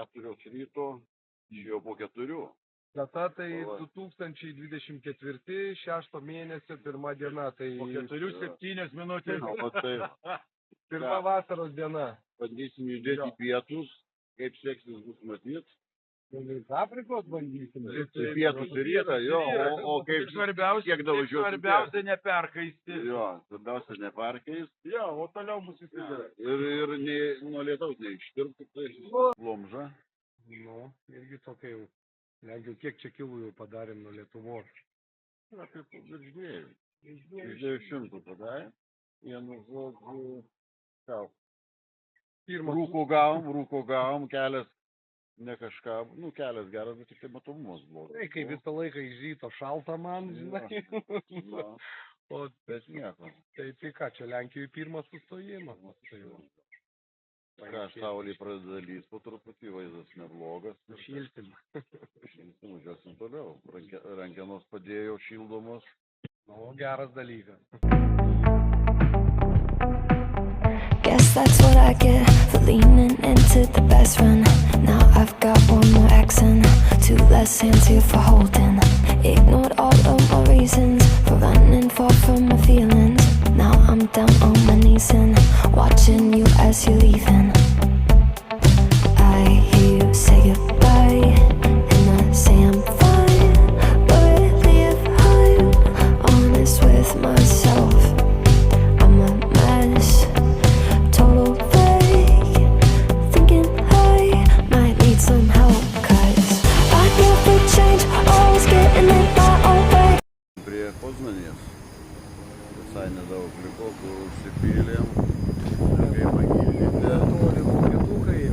4 ryto, išėjo po 4. Data tai 2024, 6 mėnesio 1 diena, tai Po 4-7 minutės. O tai 1 vasaros diena. bandysim judėti į pietus, kaip seksis bus matyt. Iš Afrikos bandysim. Į pietus ir yra, jo, o kaip kiek davažiuosim. Svarbiausia neperkaisti. Jo, svarbiausia neparkeis. Jo, o toliau bus įsigerai. Ir nuo lietaus neištirpti, tai Lomža. Nu, irgi tokia jau. Negi kiek čia kilų jau padarėm nuo Lietuvos. Apie virš 2. Iš 900 padarė. Vienu žodžiu, ką. Rūko gavom, kelias ne kažką, kelias geras, bet tik tai matomumas blogas. Tai kai visą laiką iš ryto šalta man, žinai. O bet nieko. Tai ką, čia Lenkijoje pirmas sustojimas. Ką, saulė pradeda lyst, po truputį vaizdas neblogas. Šiltim. Važiuosim toliau. Rankenos padėjo šildomos. O, geras dalykas. Guess that's what I get for leaning into the best friend. Now I've got 1 more accent, 2 less hands here for holding. Ignored all of my reasons for running far from my feelings. Now I'm down on my knees and watching you as you're leaving. I hear you say goodbye and I say I'm fine, but really if I'm honest with myself, I'm a mess. Total fake, thinking I might need some help, 'cause I never change, always getting in my own way. Prie Poznanės visai nedaug liko, kur užsipylėm, kaip magilite. Toli pietukai.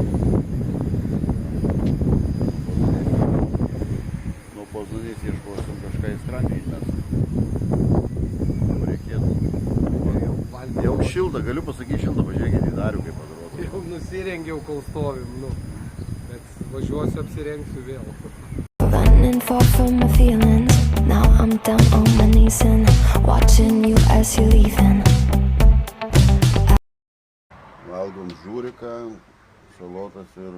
Nuo Poznanės ieškosim kažką įskrandyt, nes reikėtų. Jau šilta, galiu pasakyti šilta, pažiūrėkit į Darių, kaip atrodo. Jau nusirengiau, kol stovim, bet važiuosiu, apsirengsiu vėl. Running far from my feelings. Now I'm down on my knees and watching you as you're leaving. Valgom žūriką, šalotas ir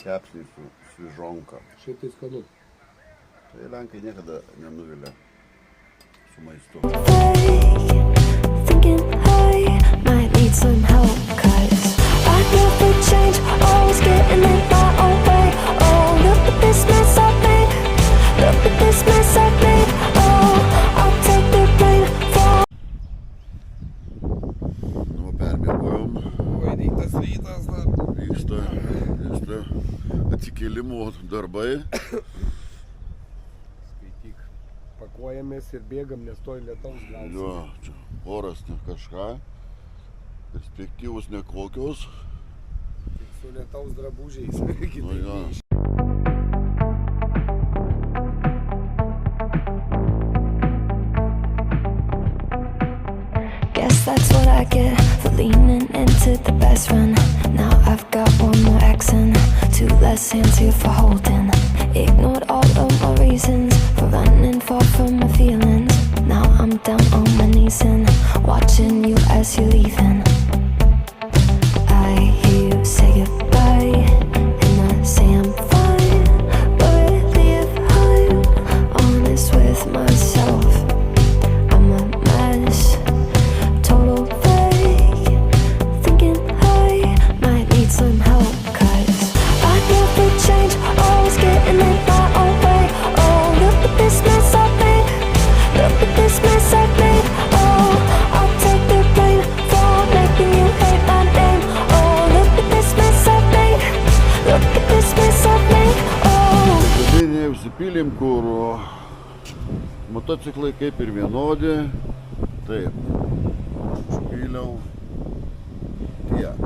kepsnį su svižonka. Šitai skanu. Tai Lenkai niekada nenuvilia su maistu. Thinking I might need some help, 'cause I never change, always getting in my own way. Oh, look at this mess I've made. Look at this mess I've made. Oh, I'll take the blame for. Nu, permiegojom. Vaidytas rytas dar. Vyksta atsikėlimo darbai. Skaityk. Pakuojamės ir bėgam, nes toj lietaus gausim. Jo, čia oras ne kažką. Perspektyvos nekokios. Tik su lietaus drabužiais. Nu, jo. Guess that's what I get for leaning into the best friend. Now I've got 1 more accent, 2 less hands here for holding. Ignored all of my reasons for running far from my feelings. Now I'm down on my knees and watching you as you're leaving. I hear you say goodbye and I say I'm fine, but really if I'm honest with myself, I'm a mess. Total fake, thinking I might need some help, 'cause I never change, always getting in my own way. Oh, look at this mess I've made. Look at this mess I've made. Oh, I'll take the blame for making you hate my name. Oh, look at this mess I've made. Look at this mess I've made. Oh. Tada neužsipylėm kuro. Motociklai kaip ir vienodi. Taip. Užpyliau. Tiek.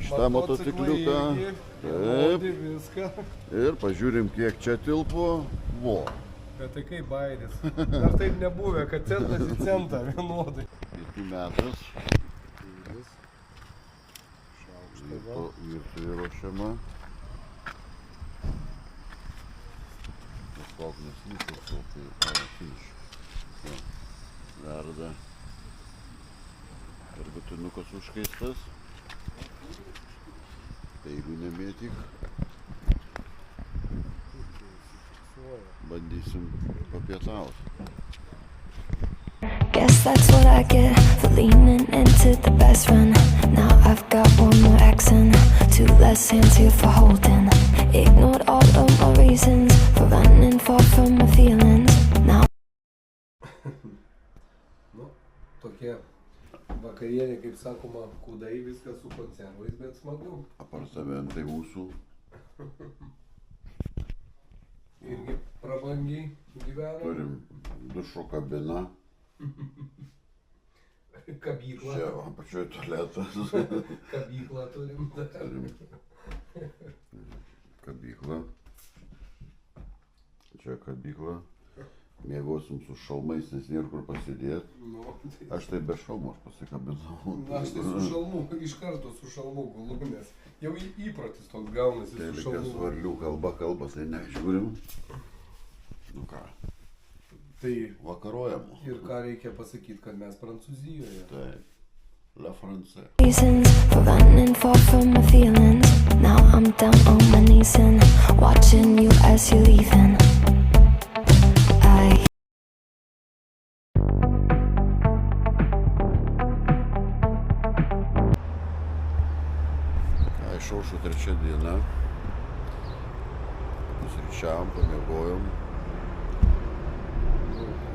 Šitą motocikliuką. Taip. Viską. Ir pažiūrim, kiek čia tilpo. Vo. Bet tai kaip bairis. Dar taip nebuvę, kad centas į centą vienodai. Pietų metas. Virtuvė ruošiama. Lauk neslyšau, tai finiš. Verda. Arbatinukas užkaistas. Peilių nemėtyk. Bandysim papietauti. Guess that's what I get for leaning into the best friend. Now I've got one more accent, 2 less hands here for holding. Ignored all of my reasons for running far from my feelings. Now Nu, tokie vakarienė, kaip sakoma, kūdai, viskas su konservais, bet smagu. Apartamentai mūsų. Irgi prabangiai gyvenam. Turim dušo kabiną. Kabyklą. Čia apačioj tualetas. Kabyklą turim. Turim kabyklą. Čia kabykla. Mėgausim su šalmais, nes nėra kur pasidėti. Nu, tai... Aš tai be šalmo aš pasikabinau. Aš tai su šalmu, iš karto su šalmu gulu, nes jau įprotis toks gaunasi Tai su likas šalmu. varlių kalba, tai nežiūrim. Nu ką, Tai vakaruojam. ir ką reikia pasakyti, kad mes Prancūzijoje. Taip, La France. reasons for running far from my feelings. Now I'm down on my knees and watching you as you're leaving. Išaušo 3 diena. Pusryčiavom, pamiegojom.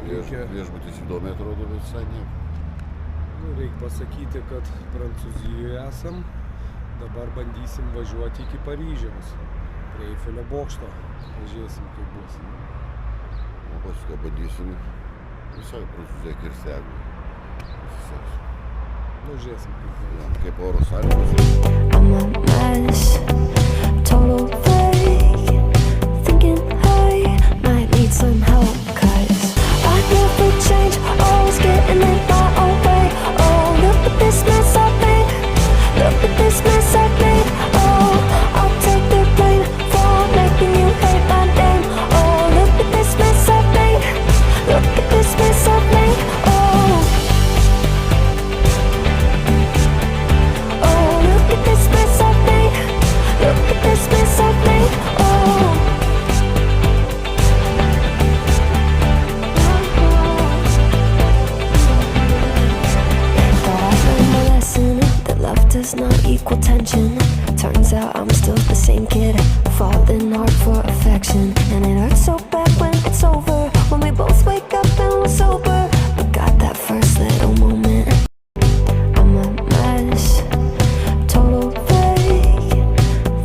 Viešbutis įdomiai atrodo, bet visai nieko. Nu, reikia pasakyti, kad Prancūzijoje esam. Dabar bandysim važiuoti iki Paryžiaus. Prie Eifelio bokšto. Pažiūrėsim, kaip bus. O paskui bandysim visai Prancūziją kirstegu. Nu, žiūrėsim, kaip bus. Ja, kaip oro sąlygos. I'm a mess, total fake. Thinking I might need some help, 'cause I never change, always getting in my own way. Oh, look at this mess I've made. Look at this mess I've made. Oh, I'll take the blame for making you hate my name. Oh, look at this mess I've made. Look at this mess I've made. Oh. Oh, look at this mess I've made. Look at this mess I've made. Oh. Thought I learned my lesson that love does not equal tension. Turns out I'm still the same kid, falling hard for affection. And it hurts so bad when it's over, when we both wake up and we're sober. But got that first little moment. I'm a mess, total fake.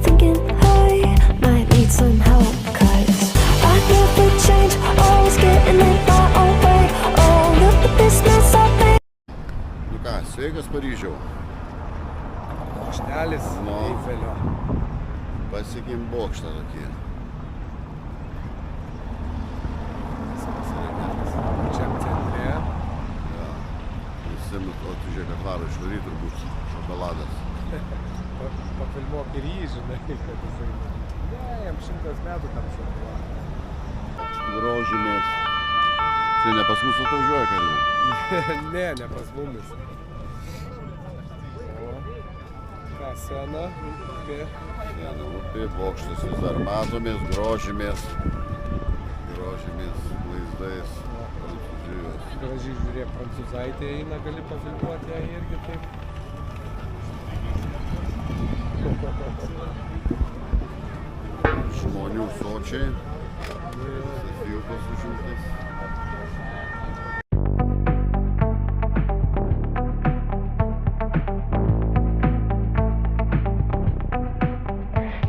Thinking I might need some help, 'cause I never change, always getting in my own way. Oh, look at this mess I've made. Nu ką, sveikas Paryžiau. Bokštelis Nu. Eifelio. Pasiekėm bokštą tokį. Čia centre. Ja. Visi, o tu žiūrėk, atvaro iš vary turbūt šokoladas. Pafilmuok ir jį, žinai, kad jisai... Ne, jam 100 metų tam šokoladą. Grožimės. Tai ne pas mus atvažiuoja, kad jau. Ne pas mumis. O, ką sena, upė. Sena upė, bokštas vis dar matomės, grožimės. Grožimės vaizdais Prancūzijos. Gražiai žiūrėk, prancūzaitė eina, gali pafilmuoti ją irgi taip. Žmonių sočiai. Safijukos užimtas.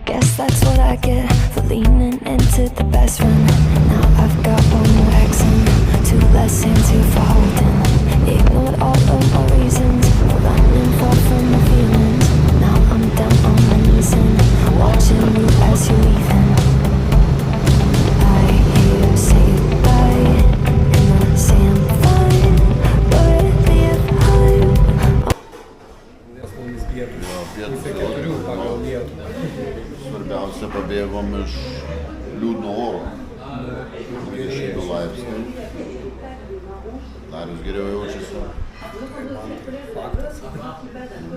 Guess that's what I get for leaning into the best friend. Now I've got one more accent, 2 less hands here for holding. Ignored all of my reasons for running far from my feelings. Now I'm down on my knees and watching you as you're leaving. I hear you say goodbye, and I say I'm fine, but if I'm Nes mumis pietus. Pusė 4 pagal Lietuvą. Svarbiausia, pabėgom iš liūdno oro. 22 laipsnių. Darius geriau jaučiasi. Faktas.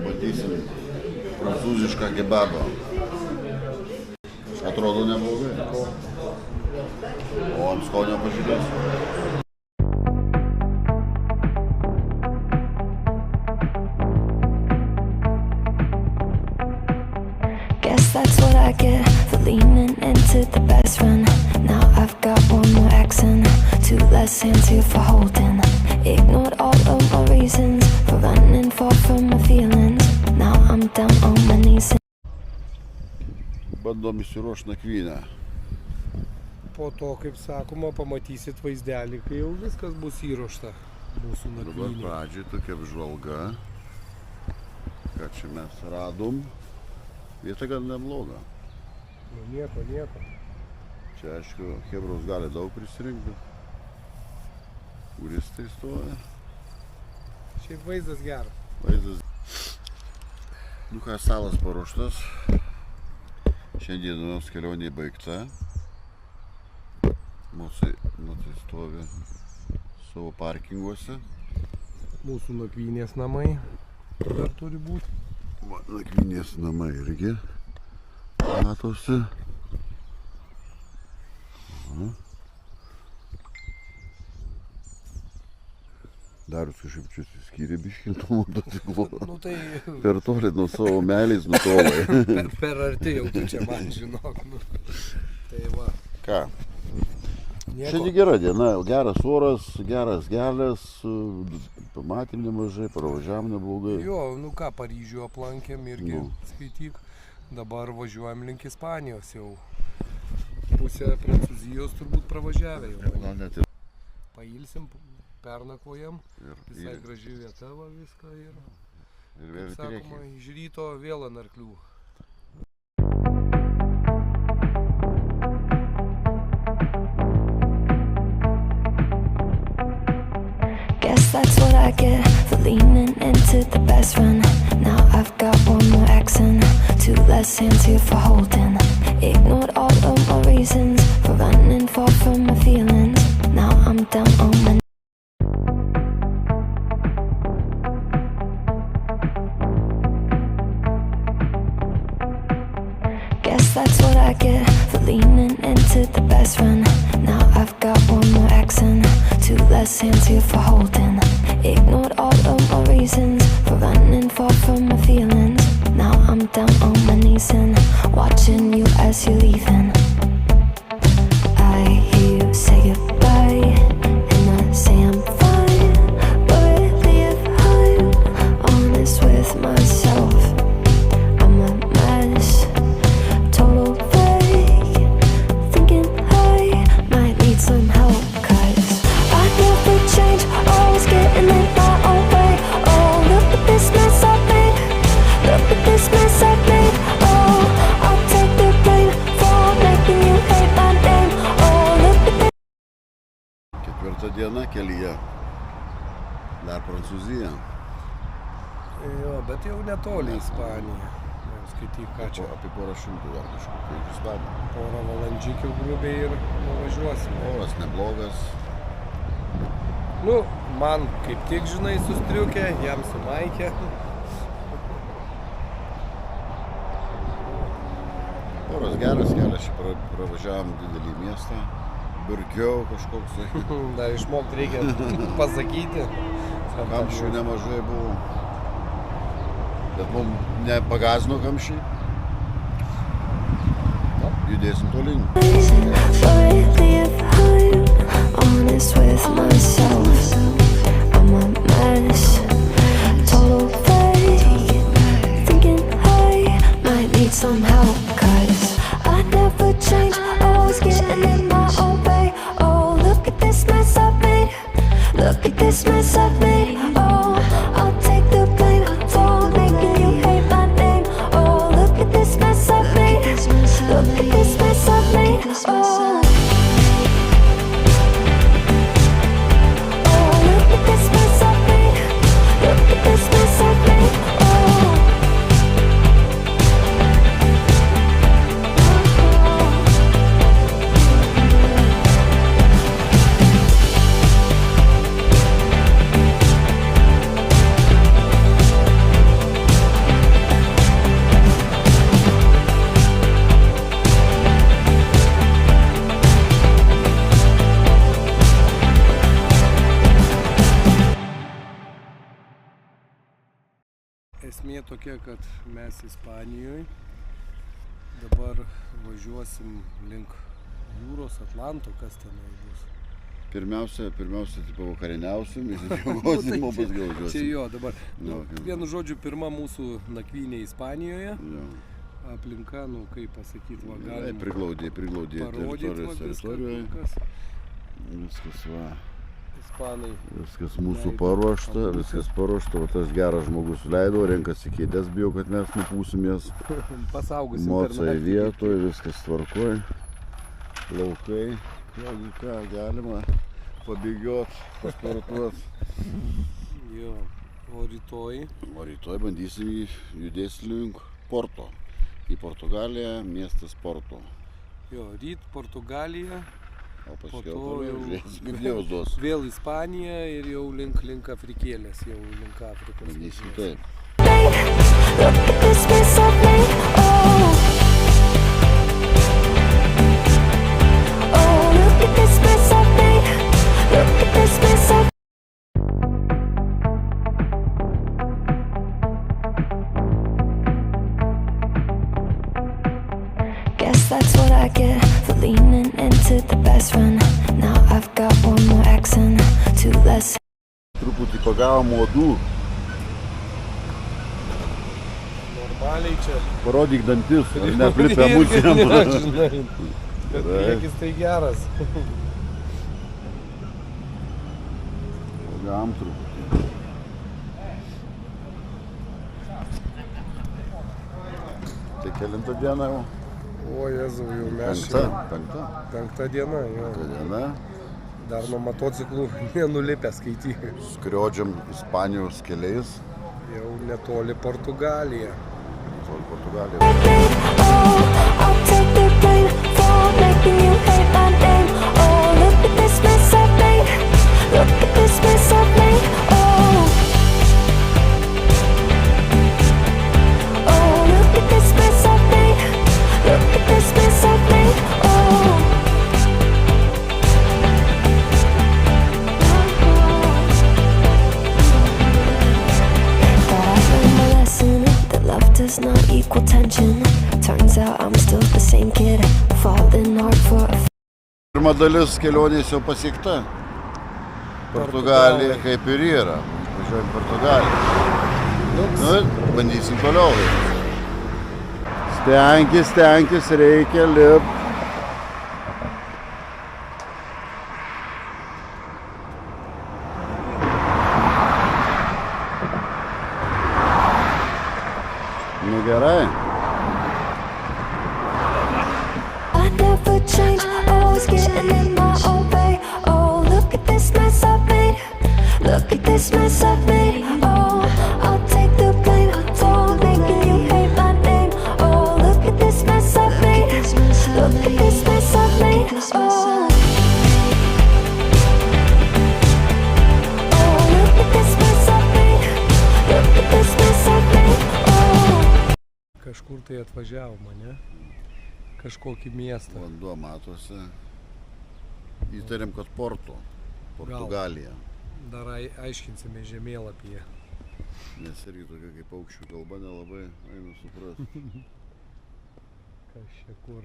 Matysim prancūzišką kebabą. Atrodo neblogai. O ant skonio pažiūrėsiu. Guess that's what I get for leaning into the best friend. Now I've got one more accent, two less hands here for holding. Ignored all of my reasons for running far from my feelings. Now I'm down on my knees. Bandom įsiruošti nakvynę. Po to, kaip sakoma, pamatysit vaizdelį, kai jau viskas bus įruošta mūsų Dabar nakvynė. pradžiai tokia apžvalga. Ką čia mes radom. Vieta gan nebloga. Nu, nieko. Čia, aišku, chebros gali daug prisirinkti. Turistai stoja. Šiaip vaizdas geras. Vaizdas. Nu ką, salas paruoštas. Šiandienos kelionė baigta. Mūsų stovi savo parkinguose. Mūsų nakvynės namai dar turi būti. Nakvynės namai irgi matosi. Darius kažkaip čia atsiskyrė biškį nuo motociklo. Nu tai Per toli nuo savo meilės nutolai. per arti jau tu čia man žinok. Nu. Tai va. Ką? Nieko. Šiandien gera diena, geras oras, geras kelias, pamatėm nemažai, pravažiavom neblogai. Jo, nu ką, Paryžių aplankėm irgi, Nu. skaityk. Dabar važiuojam link Ispanijos jau. Pusę Prancūzijos turbūt pravažiavę jau. Gal net ir Pailsim, pernakvojam. Visai ir graži vieta va viską ir, vėl kaip sakoma, priekį. iš ryto vėl ant arklių. Guess that's what I get for leaning into the best friend. Now I've got one more accent, two less hands here for holding. Ignored all of my reasons for running far from my feelings. Now I'm down on my knees. Guess that's what I get for leaning into the best friend. Now I've got one more accent, two less hands here for holding. Ignored all of my reasons for running far from my feelings. Now I'm down on my knees and watching you as you're leaving. I hear you say goodbye and I say I'm fine, but really if I'm honest with myself, I'm a mess. Total fake, thinking I might need some help, 'cause I never change, always getting in my own way. Oh, look at this mess I made, look at this mess I made. Oh, I'll take the blame for making you hate my name. Oh, look at this. Ketvirta diena kelyje. Dar Prancūzija. Jo, bet jau netoli Ispanija. Jau skaityk, ką čia. Apie porą šimtų dar kažkur. Tai iš Ispanijos. Porą valandžikių grubiai ir nuvažiuosim. Oras neblogas. Nu, man kaip tik, žinai, su striukė, jam su maikė. Oras geras kelias, čia pravažiavom didelį miestą. Birkiau kažkoks. Dar išmokti reikia pasakyti. Kamščių nemažai buvo. Bet mums nepagazino kamščiai. Judėsim tolyn. But really if I'm honest with myself, I'm a mess. Total fake, thinking I might need some help, 'cause I never change, always getting in my own way. Oh, look at this mess I've made, look at this mess I've made. Oh, I'll take the blame for making you hate my name. Oh, look at this mess I've made, look at this mess I've made. Oh, look at this mess I've made, look at this mess I've made. esmė tokia, kad mes Ispanijoje dabar važiuosim link jūros, Atlanto, kas tenai bus. Pirmiausia, tipo vakariniausim, įsižiūrėsim, o bus gal važiuosim. Čia jo, dabar. Jo. Vienu žodžiu, pirma mūsų nakvynė Ispanijoje. Jo. Aplinka, kaip pasakyti, va, galim Priglaudė teritorijoje. Viskas va. Ispanai. Viskas mūsų paruošta, va tas geras žmogus leido, renkasi kėdės, bijau, kad mes nupūsim jas. Pasaugosim. Mocai vietoj, viskas tvarkoj, laukai, vėlgi ką, galima pabėgiot, pasportuot. Jo, o rytoj bandysim judėti link Porto, į Portugaliją, miestas Porto. Jo, ryt Portugalija. O Po paskiau to jau žiūrėsim, kaip Dievas duos. Vėl Ispanija ir jau link Afrikėlės, jau link Afrikos. Bandysim taip. Look at this mess I've made. Oh, look at this mess I've made. Look at this mess I've Guess that's what I get for leaning into the best friend. Now I've got one more accent, two less. Truputį pagavom uodų. Normaliai čia. Parodyk dantis, ar neaplipę musėm. Bet priekis tai geras. Pagavom truputį. Tai kelinta diena jau? O Jėzau, jau mes čia. Penkta diena, jo. Penkta diena. Dar nuo motociklų nenulipę skaityk. Skriodžiam Ispanijos keliais. Jau netoli Portugalija. I'll take the blame for making you hate my name. Oh, look at this mess I've made. Look at this mess I've made. Oh, look at this mess I've made. Look at this mess I've made. Thought I learned my lesson that love does not equal tension. Turns out I'm still the same kid, falling hard for a Pirma dalis kelionės jau pasiekta. Portugalija kaip ir yra. Važiuojam Portugaliją. Nu, bandysim toliau. Stenkis, reikia lipt. Nu gerai. I never change, always getting in my own way. Oh, look at this mess I've made. Look at this mess I've made. Oh, I'll take the blame for making you hate my name. Oh, look at this mess I've made. Look at this mess I've made. Oh, look at this mess I've made. Look at this mess I've made. Oh. Kažkur tai atvažiavom, ne? Kažkokį miestą. Vanduo matosi. Įtariam, kad Porto. Portugalija. Dar aiškinsime žemėlapyje. Nes irgi tokia kaip paukščių kalba nelabai einu suprasti. Kas čia kur.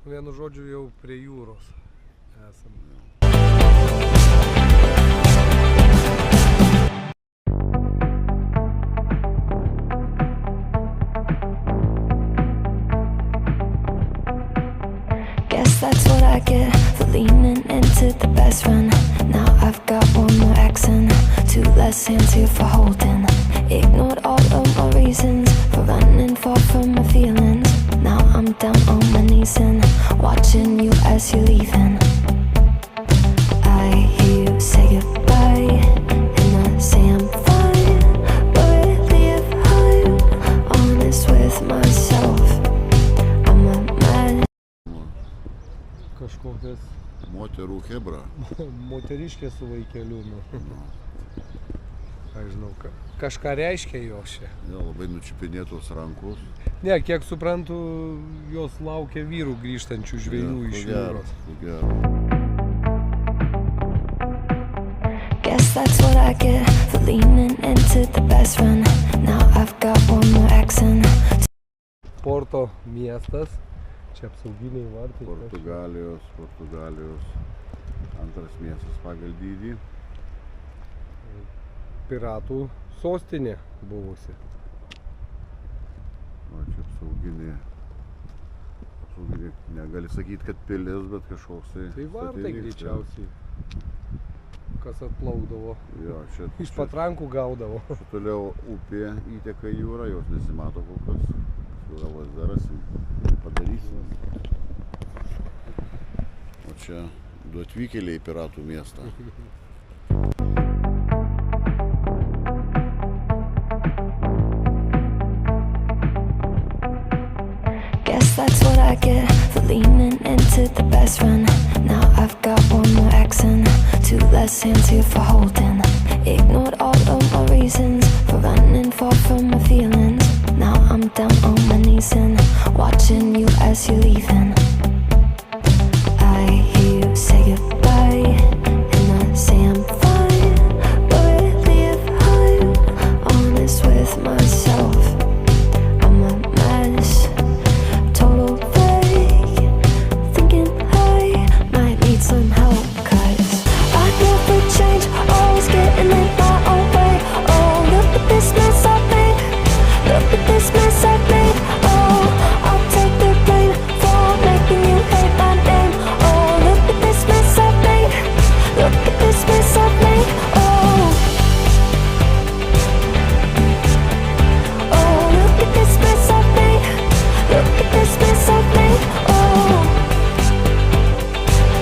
Vienu žodžiu jau prie jūros esam. Guess that's what I get for leaning into the best friend. Now I've got one more accent, two less hands here for holding. Ignored all of my reasons for running far from my feelings. Now I'm down on my knees and watching you as you're leaving. I hear you say goodbye and I say I'm fine, but really if I'm honest with myself, I'm a mad. Kažkokias Moterų hebra. moteriškė su vaikeliu. Aš žinau, kažką reiškia jos čia. Ja, labai nučipinėtos rankos. Ne, kiek suprantu, jos laukia vyrų grįžtančių žvejų iš jūros. Guess that's what I get for leaning into the best friend. Now I've I've got one more accent. Porto miestas. Čia apsauginiai vartai. Portugalijos antras miestas pagal dydį. Piratų sostinė buvusi. O čia apsauginė, negali sakyti, kad pilis, bet kažkoks tai... Tai vartai statinys, greičiausiai. Kas atplaukdavo. Jo, čia... Iš patrankų gaudavo. Čia toliau upė įteka į jūrą, jos nesimato kol kas. Jūrą vos darasim, padarysim. O čia du atvykėliai į piratų miestą. Guess that's what I get for leaning into the best friend. Now I've got one more accent, two less hands here for holding. Ignored all of my reasons for running far from my feelings. Now I'm down on my knees and watching you as you're leaving. I hear you say goodbye and I say I'm fine, but really if I'm honest with myself, I'm a mess. Total fake, thinking I might need some help, 'cause I never change, always getting in my own way. Oh, look at this mess I've made, look at this mess I've made. Oh, I'll take the blame for making you hate my name. Oh, look at this mess I've made, look at this mess I've made. Oh, oh, look at this mess I've made, look at this mess I've made.